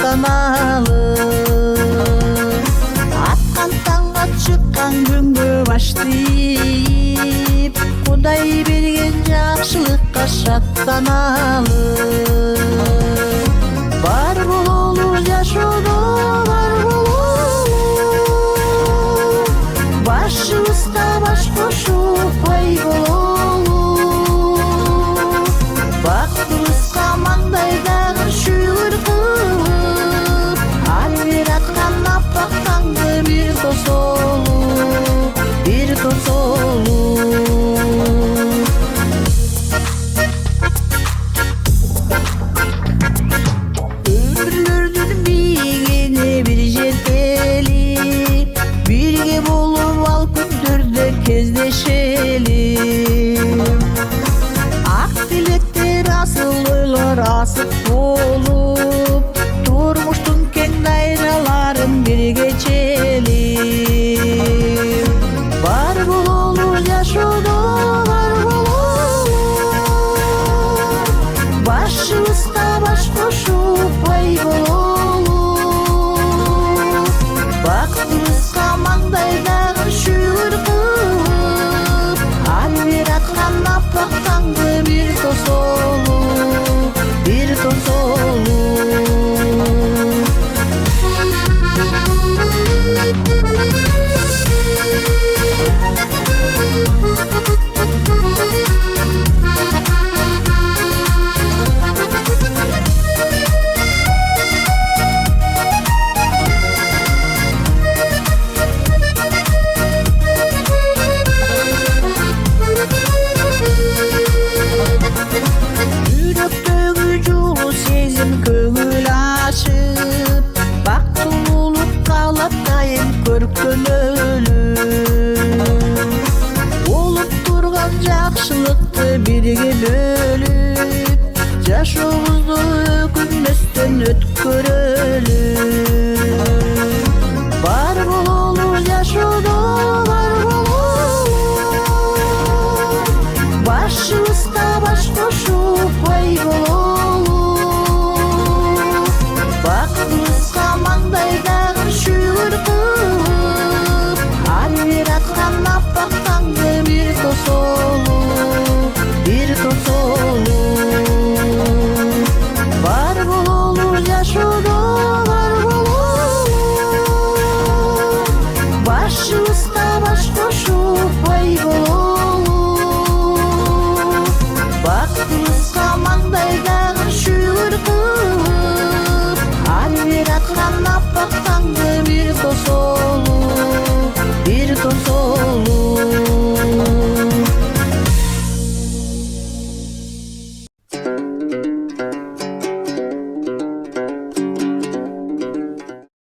шаттаналым. Атқан таңға шыққан күнгө баш тийип, Кудай берген жакшылыкка шаттаналым. Бар бололу жашоодо, бар бололу, башыбызга баш кошуп бай бололу. Бактыбызга маңдайдагы шүгүр кылып, ал жараткан аппак таңды бир тосолу, бир тосолу. Өмүрлөрдүн бийигине бир жетели, бирге болуп ал күндөрдө кездешели. Ак тилектер, асыл ойлор асык болуп, турмуштун кең дайраларын бирге чели. Бар бололу жашоодо, бар бололу, башыбызга баш кошуп бай бололу. Бактыбызга маңдайдагы шүгүр кылып, ал жараткан аппак таңды бир тосолу, бир тосолу. Жүрөктөгү жолу сезим көңүл ачып, бактылуулук каалап дайым көркөнөлүп. Болуп турган жакшылыкты бирге бөлүп, жашообузду өкүнбөстөн өткөрөлүп.